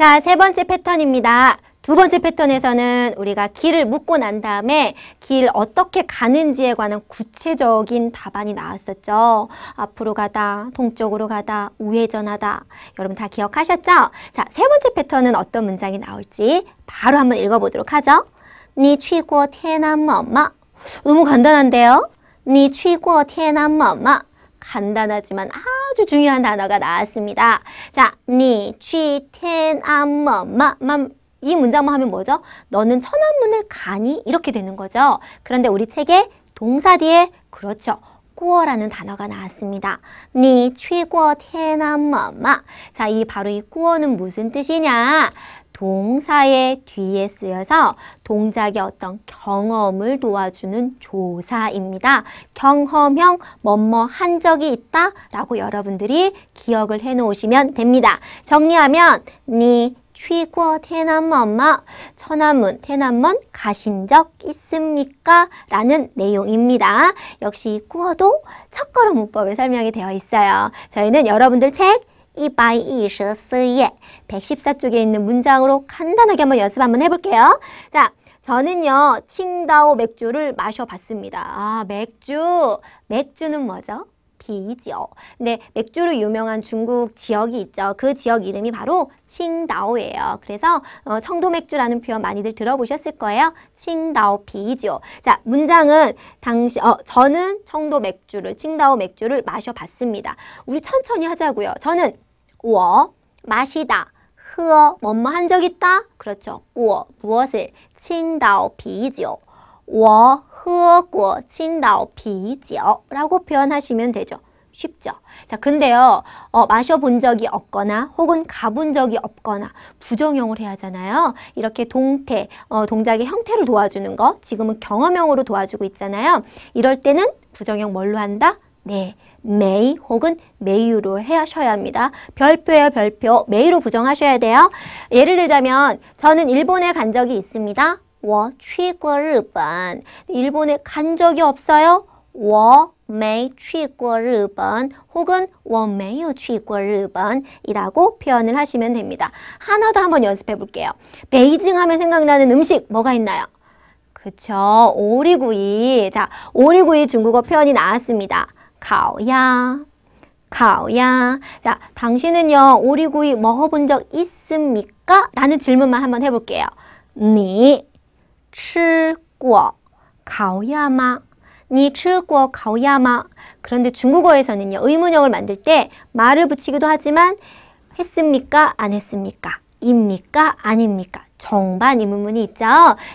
자, 세 번째 패턴입니다. 두 번째 패턴에서는 우리가 길을 묻고 난 다음에 길 어떻게 가는지에 관한 구체적인 답안이 나왔었죠. 앞으로 가다, 동쪽으로 가다, 우회전하다. 여러분 다 기억하셨죠? 자, 세 번째 패턴은 어떤 문장이 나올지 바로 한번 읽어보도록 하죠. 你去过天安门吗? 너무 간단한데요? 你去过天安门吗? 간단하지만 아주 중요한 단어가 나왔습니다. 자, 你去天安门吗? 이 문장만 하면 뭐죠? 너는 천안문을 가니? 이렇게 되는 거죠. 그런데 우리 책에 동사 뒤에 그렇죠. 过라는 단어가 나왔습니다. 你去过天安门吗? 자, 바로 이 过는 무슨 뜻이냐? 동사의 뒤에 쓰여서 동작의 어떤 경험을 도와주는 조사입니다. 경험형 뭐뭐 한 적이 있다 라고 여러분들이 기억을 해 놓으시면 됩니다. 정리하면 你去过天安门吗? 천안문,天安문 가신 적 있습니까? 라는 내용입니다. 역시 구어도 첫걸음 문법에 설명이 되어 있어요. 저희는 여러분들 책 124页 114쪽에 있는 문장으로 간단하게 한번 연습 한번 해볼게요. 자, 저는요 칭다오 맥주를 마셔봤습니다. 맥주는 뭐죠? 비죠. 근데 맥주로 유명한 중국 지역이 있죠. 그 지역 이름이 바로 칭다오예요. 그래서 청도 맥주라는 표현 많이들 들어보셨을 거예요. 칭다오 비죠. 자, 문장은 저는 청도 맥주를, 칭다오 맥주를 마셔봤습니다. 우리 천천히 하자고요. 저는 我 마시다, 喝 뭐뭐 한 적 있다. 그렇죠. 我 무엇을? 칭다오 비죠. 我喝过青岛啤酒라고 표현하시면 되죠. 쉽죠? 자, 근데요, 마셔본 적이 없거나 혹은 가본 적이 없거나 부정형을 해야 하잖아요. 이렇게 동태, 동작의 형태를 도와주는 거, 지금은 경험형으로 도와주고 있잖아요. 이럴 때는 부정형 뭘로 한다? 네, may 혹은 may로 하셔야 합니다. 별표예요, 별표. may로 부정하셔야 돼요. 예를 들자면 저는 일본에 간 적이 있습니다. 我去过日本. 일본에 간 적이 없어요. 我没去过日本 혹은 我没有去过日本 이라고 표현을 하시면 됩니다. 하나 더 한번 연습해 볼게요. 베이징 하면 생각나는 음식 뭐가 있나요? 그쵸, 오리구이. 자, 오리구이 중국어 표현이 나왔습니다. 烤鸭. 자, 당신은요 오리구이 먹어본 적 있습니까? 라는 질문만 한번 해볼게요. 你吃过烤鸭吗? 你吃过烤鸭吗? 그런데 중국어에서는요 의문형을 만들 때 말을 붙이기도 하지만 했습니까? 안 했습니까? 입니까? 아닙니까? 정반 의문문이 있죠.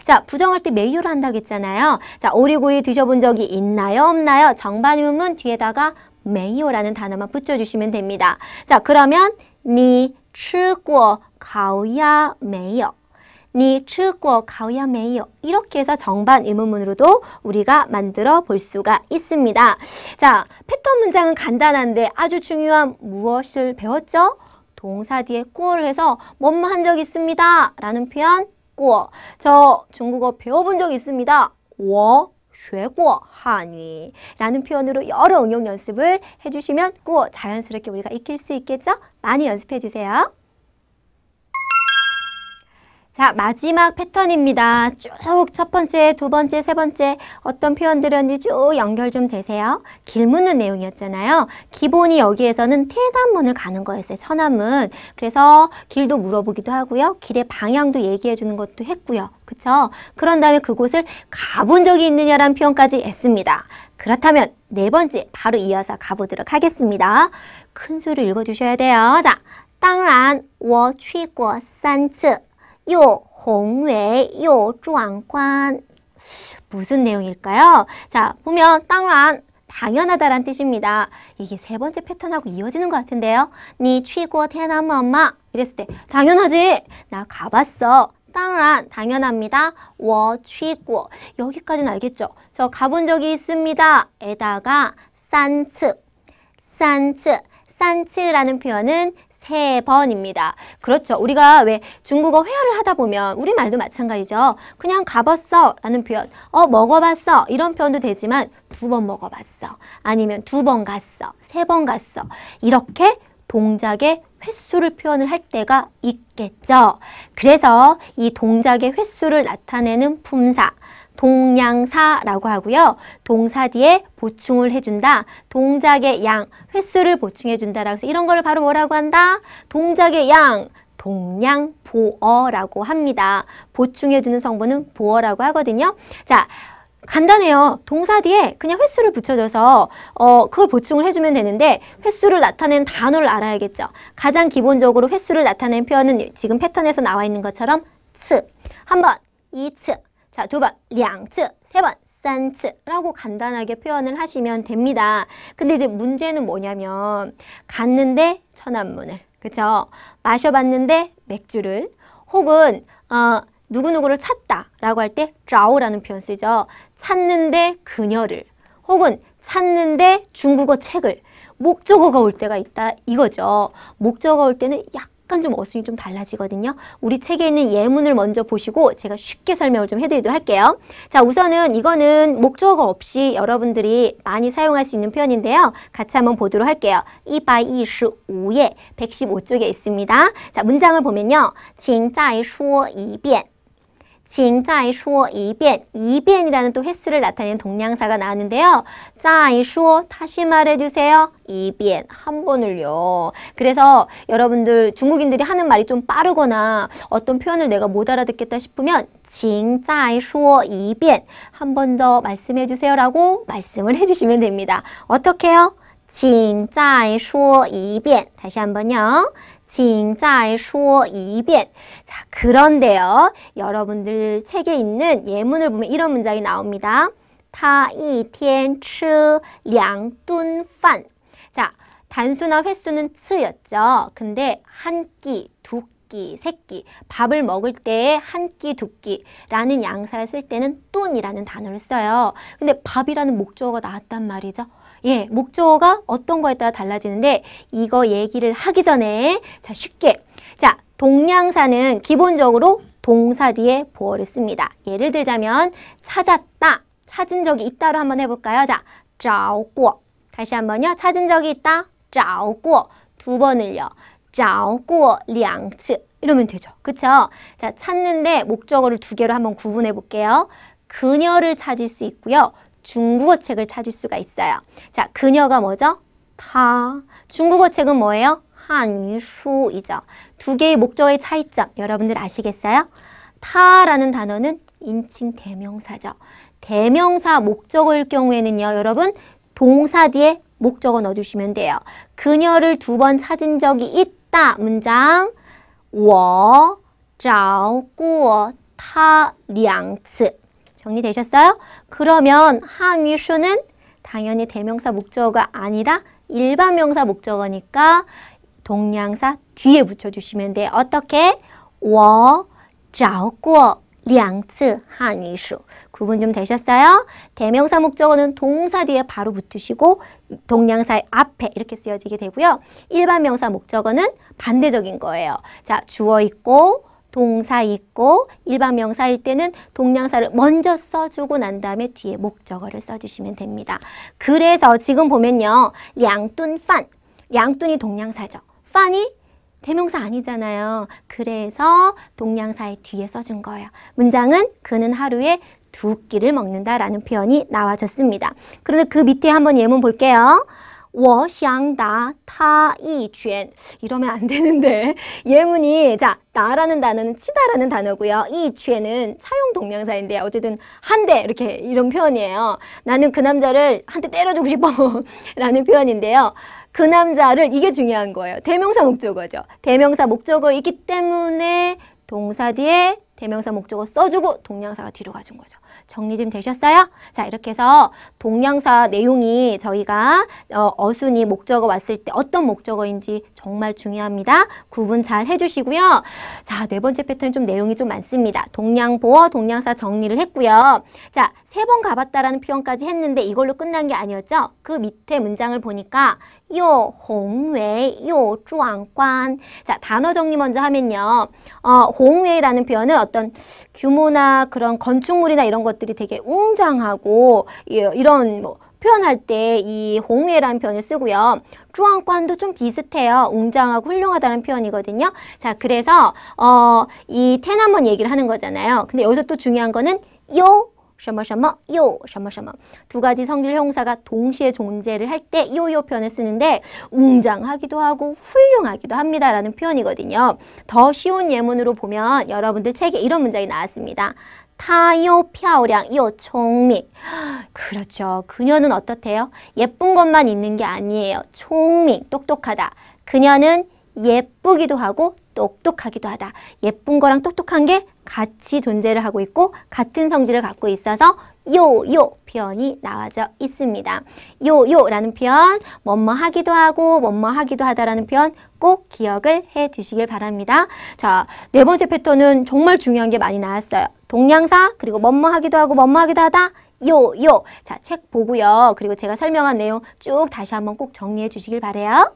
자, 부정할 때 메이로 한다고 했잖아요. 자, 오리구이 드셔본 적이 있나요? 없나요? 정반 의문문 뒤에다가 메이오라는 단어만 붙여주시면 됩니다. 자, 그러면 你吃过烤鸭没有? 你吃过烤鸭没有? 이렇게 해서 정반 의문문으로도 우리가 만들어 볼 수가 있습니다. 자, 패턴 문장은 간단한데 아주 중요한 무엇을 배웠죠? 동사 뒤에 过를 해서 뭐뭐 한 적 있습니다 라는 표현 过. 저 중국어 배워본 적 있습니다. 我学过汉语 라는 표현으로 여러 응용 연습을 해주시면 过 자연스럽게 우리가 익힐 수 있겠죠? 많이 연습해 주세요. 자, 마지막 패턴입니다. 쭉 첫 번째, 두 번째, 세 번째 어떤 표현들이었는지 쭉 연결 좀 되세요. 길 묻는 내용이었잖아요. 기본이 여기에서는天安문을 가는 거였어요. 천안문. 그래서 길도 물어보기도 하고요. 길의 방향도 얘기해 주는 것도 했고요. 그쵸? 그런 다음에 그곳을 가본 적이 있느냐라는 표현까지 했습니다. 그렇다면 네 번째 바로 이어서 가보도록 하겠습니다. 큰 소리로 읽어주셔야 돼요. 자, 当然我去过3次又宏伟又壮观. 무슨 내용일까요? 자, 보면 当然 당연하다란 뜻입니다. 이게 세 번째 패턴하고 이어지는 것 같은데요. 你去过天安门吗? 이랬을 때 당연하지. 나 가봤어. 当然 당연합니다. 我去过 여기까지는 알겠죠? 저 가본 적이 있습니다. 에다가 3次 3次라는 표현은 3번입니다. 그렇죠. 우리가 왜 중국어 회화를 하다 보면 우리말도 마찬가지죠. 그냥 가봤어 라는 표현, 먹어봤어 이런 표현도 되지만 2번 먹어봤어 아니면 2번 갔어, 3번 갔어 이렇게 동작의 횟수를 표현을 할 때가 있겠죠. 그래서 이 동작의 횟수를 나타내는 품사, 동량사라고 하고요. 동사 뒤에 보충을 해준다. 동작의 양, 횟수를 보충해준다라고 해서 이런 거를 바로 뭐라고 한다? 동작의 양, 동량보어라고 합니다. 보충해주는 성분은 보어라고 하거든요. 자, 간단해요. 동사 뒤에 그냥 횟수를 붙여줘서 그걸 보충을 해주면 되는데 횟수를 나타내는 단어를 알아야겠죠. 가장 기본적으로 횟수를 나타내는 표현은 지금 패턴에서 나와 있는 것처럼 츠, 한 번, 이츠, 자, 두 번, 량츠, 세 번, 산츠라고 간단하게 표현을 하시면 됩니다. 근데 이제 문제는 뭐냐면 갔는데 천안문을, 그쵸? 마셔봤는데 맥주를, 혹은 누구누구를 찾다라고 할 때找라는 표현 쓰죠. 찾는데 그녀를, 혹은 찾는데 중국어 책을, 목적어가 올 때가 있다 이거죠. 목적어가 올 때는 약간 좀 어순이 좀 달라지거든요. 우리 책에 있는 예문을 먼저 보시고 제가 쉽게 설명을 좀 해드리도록 할게요. 자, 우선은 이거는 목적어 없이 여러분들이 많이 사용할 수 있는 표현인데요. 같이 한번 보도록 할게요. 125에 115쪽에 있습니다. 자, 문장을 보면요. 请再说一遍请再说一遍 이변이라는 또 횟수를 나타내는 동량사가 나왔는데요. 再说 다시 말해주세요. 一遍 한 번을요. 그래서 여러분들 중국인들이 하는 말이 좀 빠르거나 어떤 표현을 내가 못 알아듣겠다 싶으면 请再说一遍 한 번 더 말씀해주세요 라고 말씀을 해주시면 됩니다. 어떻게요? 请再说一遍 다시 한번요. 请再说一遍 자, 그런데요. 여러분들 책에 있는 예문을 보면 이런 문장이 나옵니다. 他一天吃两顿饭 자, 단수나 횟수는 츠였죠. 근데 한 끼, 두 끼, 세 끼, 밥을 먹을 때 한 끼, 두 끼라는 양사를 쓸 때는 뚠이라는 단어를 써요. 근데 밥이라는 목적어가 나왔단 말이죠. 예, 목적어가 어떤 거에 따라 달라지는데 이거 얘기를 하기 전에 자, 쉽게 자, 동량사는 기본적으로 동사 뒤에 보어를 씁니다. 예를 들자면 찾았다, 찾은 적이 있다로 한번 해볼까요? 자, 找过 다시 한번요. 찾은 적이 있다, 找过 두 번을요. 找过两次 이러면 되죠. 그쵸? 자, 찾는데 목적어를 두 개로 한번 구분해 볼게요. 그녀를 찾을 수 있고요. 중국어 책을 찾을 수가 있어요. 자, 그녀가 뭐죠? 타. 중국어 책은 뭐예요? 한유수이죠. 두 개의 목적어의 차이점 여러분들 아시겠어요? 타라는 단어는 인칭 대명사죠. 대명사 목적어일 경우에는요, 여러분 동사 뒤에 목적어 넣어주시면 돼요. 그녀를 두 번 찾은 적이 있다. 문장 我找过她两次 정리되셨어요? 그러면 한위수는 당연히 대명사 목적어가 아니라 일반 명사 목적어니까 동량사 뒤에 붙여주시면 돼요. 어떻게? 我找过两次汉语书 구분 좀 되셨어요? 대명사 목적어는 동사 뒤에 바로 붙으시고 동량사의 앞에 이렇게 쓰여지게 되고요. 일반 명사 목적어는 반대적인 거예요. 자, 주어 있고 동사 있고 일반 명사일 때는 동량사를 먼저 써주고 난 다음에 뒤에 목적어를 써주시면 됩니다. 그래서 지금 보면요. 两顿饭 량뚠이 동량사죠. 판이 대명사 아니잖아요. 그래서 동량사의 뒤에 써준 거예요. 문장은 그는 하루에 2끼를 먹는다라는 표현이 나와줬습니다. 그런데 그 밑에 한번 예문 볼게요. 我想打他一拳 이러면 안 되는데 예문이 자 나라는 단어는 치다라는 단어고요. 이拳은 차용 동명사인데 어쨌든 한 대 이렇게 이런 표현이에요. 나는 그 남자를 한 대 때려주고 싶어 라는 표현인데요. 그 남자를 이게 중요한 거예요. 대명사 목적어죠. 대명사 목적어이기 때문에 동사 뒤에 대명사 목적어 써주고 동량사가 뒤로 가준 거죠. 정리 좀 되셨어요? 자, 이렇게 해서 동량사 내용이 저희가 어순이 목적어 왔을 때 어떤 목적어인지 정말 중요합니다. 구분 잘 해주시고요. 자, 네 번째 패턴 좀 내용이 좀 많습니다. 동량보어, 동량사 정리를 했고요. 자, 3번 가봤다라는 표현까지 했는데 이걸로 끝난 게 아니었죠? 그 밑에 문장을 보니까 요 홍웨이, 요 쭈앙관. 자, 단어 정리 먼저 하면요. 홍웨이라는 표현은 어떤 규모나 그런 건축물이나 이런 것들이 되게 웅장하고 이런 뭐 표현할 때 이 홍회라는 표현을 쓰고요. 쭈앙관도 좀 비슷해요. 웅장하고 훌륭하다는 표현이거든요. 자, 그래서 이 테나먼 얘기를 하는 거잖아요. 근데 여기서 또 중요한 거는 요 什么什么 요 什么什么 두 가지 성질 형사가 동시에 존재를 할 때 요요 표현을 쓰는데 웅장하기도 하고 훌륭하기도 합니다라는 표현이거든요. 더 쉬운 예문으로 보면 여러분들 책에 이런 문장이 나왔습니다. 她又漂亮又聪明. 그렇죠. 그녀는 어떻대요? 예쁜 것만 있는 게 아니에요. 총밍, 똑똑하다. 그녀는 예쁘기도 하고 똑똑하기도 하다. 예쁜 거랑 똑똑한 게 같이 존재를 하고 있고 같은 성질을 갖고 있어서 요요 표현이 나와져 있습니다. 요요라는 표현, 뭐뭐 하기도 하고 뭐뭐 하기도 하다라는 표현 꼭 기억을 해 주시길 바랍니다. 자, 네 번째 패턴은 정말 중요한 게 많이 나왔어요. 동명사, 그리고 뭐뭐 하기도 하고 뭐뭐 하기도 하다. 요요. 자, 책 보고요. 그리고 제가 설명한 내용 쭉 다시 한번 꼭 정리해 주시길 바래요.